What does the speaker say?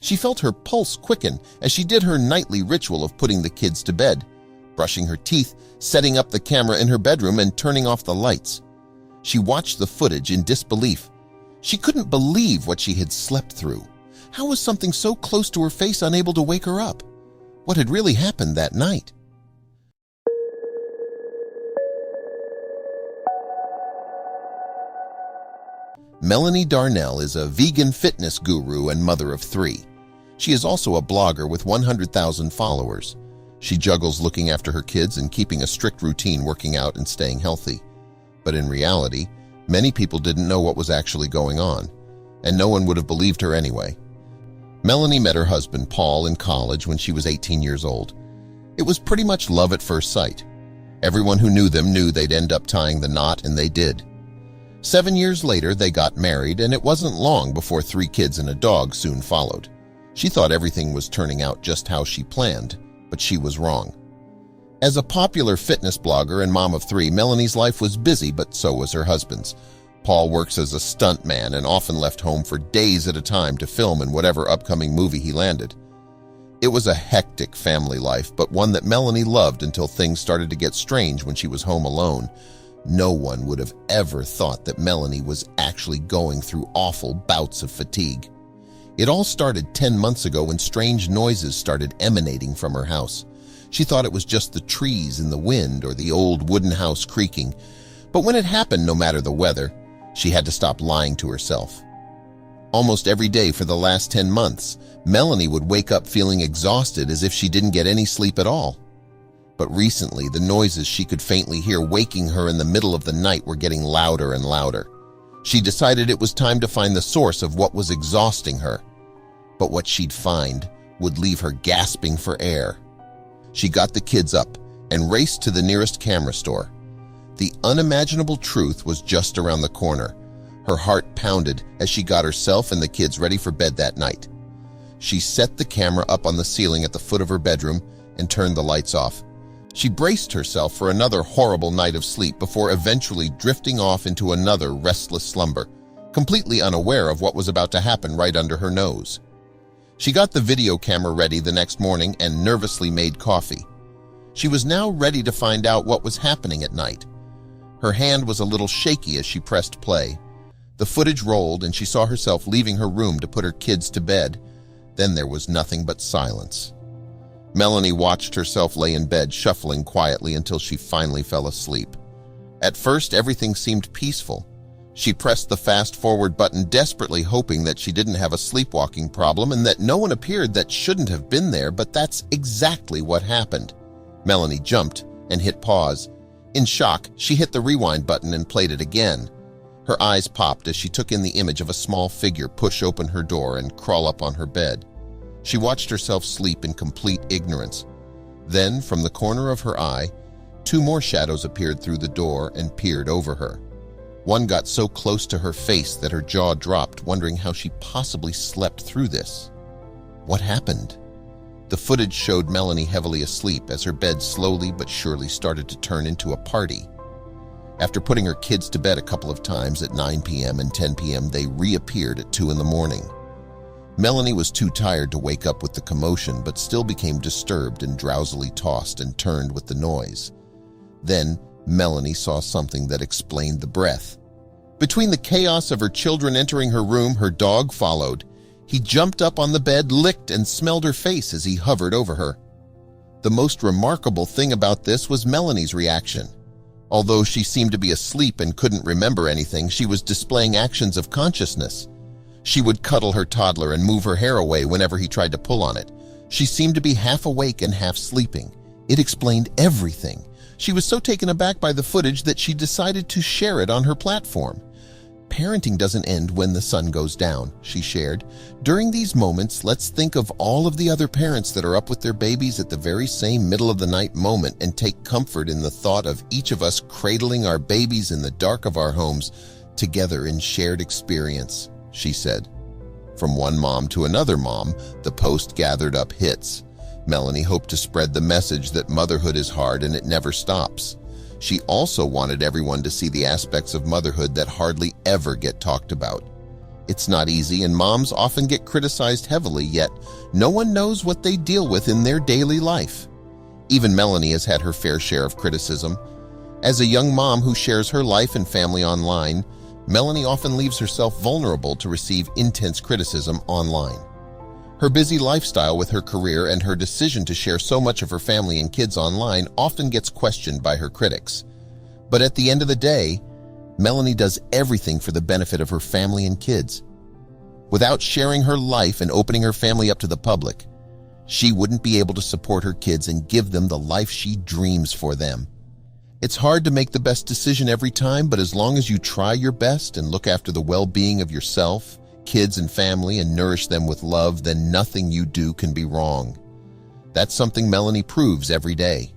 She felt her pulse quicken as she did her nightly ritual of putting the kids to bed, brushing her teeth, setting up the camera in her bedroom, and turning off the lights. She watched the footage in disbelief. She couldn't believe what she had slept through. How was something so close to her face unable to wake her up? What had really happened that night? Melanie Darnell is a vegan fitness guru and mother of 3. She is also a blogger with 100,000 followers. She juggles looking after her kids and keeping a strict routine, working out and staying healthy. But in reality, many people didn't know what was actually going on, and no one would have believed her anyway. Melanie met her husband, Paul, in college when she was 18 years old. It was pretty much love at first sight. Everyone who knew them knew they'd end up tying the knot, and they did. 7 years later, they got married, and it wasn't long before 3 kids and a dog soon followed. She thought everything was turning out just how she planned, but she was wrong. As a popular fitness blogger and mom of 3, Melanie's life was busy, but so was her husband's. Paul works as a stuntman and often left home for days at a time to film in whatever upcoming movie he landed. It was a hectic family life, but one that Melanie loved until things started to get strange when she was home alone. No one would have ever thought that Melanie was actually going through awful bouts of fatigue. It all started 10 months ago when strange noises started emanating from her house. She thought it was just the trees in the wind or the old wooden house creaking. But when it happened, no matter the weather, she had to stop lying to herself. Almost every day for the last 10 months, Melanie would wake up feeling exhausted as if she didn't get any sleep at all. But recently, the noises she could faintly hear waking her in the middle of the night were getting louder and louder. She decided it was time to find the source of what was exhausting her. But what she'd find would leave her gasping for air. She got the kids up and raced to the nearest camera store. The unimaginable truth was just around the corner. Her heart pounded as she got herself and the kids ready for bed that night. She set the camera up on the ceiling at the foot of her bedroom and turned the lights off. She braced herself for another horrible night of sleep before eventually drifting off into another restless slumber, completely unaware of what was about to happen right under her nose. She got the video camera ready the next morning and nervously made coffee. She was now ready to find out what was happening at night. Her hand was a little shaky as she pressed play. The footage rolled and she saw herself leaving her room to put her kids to bed. Then there was nothing but silence. Melanie watched herself lay in bed, shuffling quietly until she finally fell asleep. At first, everything seemed peaceful. She pressed the fast-forward button, desperately hoping that she didn't have a sleepwalking problem and that no one appeared that shouldn't have been there, but that's exactly what happened. Melanie jumped and hit pause. In shock, she hit the rewind button and played it again. Her eyes popped as she took in the image of a small figure push open her door and crawl up on her bed. She watched herself sleep in complete ignorance. Then, from the corner of her eye, 2 more shadows appeared through the door and peered over her. One got so close to her face that her jaw dropped, wondering how she possibly slept through this. What happened? The footage showed Melanie heavily asleep as her bed slowly but surely started to turn into a party. After putting her kids to bed a couple of times at 9 p.m. and 10 p.m., they reappeared at 2 in the morning. Melanie was too tired to wake up with the commotion, but still became disturbed and drowsily tossed and turned with the noise. Then, Melanie saw something that explained the breath. Between the chaos of her children entering her room, her dog followed. He jumped up on the bed, licked, and smelled her face as he hovered over her. The most remarkable thing about this was Melanie's reaction. Although she seemed to be asleep and couldn't remember anything, she was displaying actions of consciousness. She would cuddle her toddler and move her hair away whenever he tried to pull on it. She seemed to be half awake and half sleeping. It explained everything. She was so taken aback by the footage that she decided to share it on her platform. "Parenting doesn't end when the sun goes down," she shared. "During these moments, let's think of all of the other parents that are up with their babies at the very same middle-of-the-night moment and take comfort in the thought of each of us cradling our babies in the dark of our homes together in shared experience," she said. From one mom to another mom, the post gathered up hits. Melanie hoped to spread the message that motherhood is hard and it never stops. She also wanted everyone to see the aspects of motherhood that hardly ever get talked about. It's not easy, and moms often get criticized heavily, yet no one knows what they deal with in their daily life. Even Melanie has had her fair share of criticism. As a young mom who shares her life and family online, Melanie often leaves herself vulnerable to receive intense criticism online. Her busy lifestyle with her career and her decision to share so much of her family and kids online often gets questioned by her critics. But at the end of the day, Melanie does everything for the benefit of her family and kids. Without sharing her life and opening her family up to the public, she wouldn't be able to support her kids and give them the life she dreams for them. It's hard to make the best decision every time, but as long as you try your best and look after the well-being of yourself, kids and family, and nourish them with love, then nothing you do can be wrong. That's something Melanie proves every day.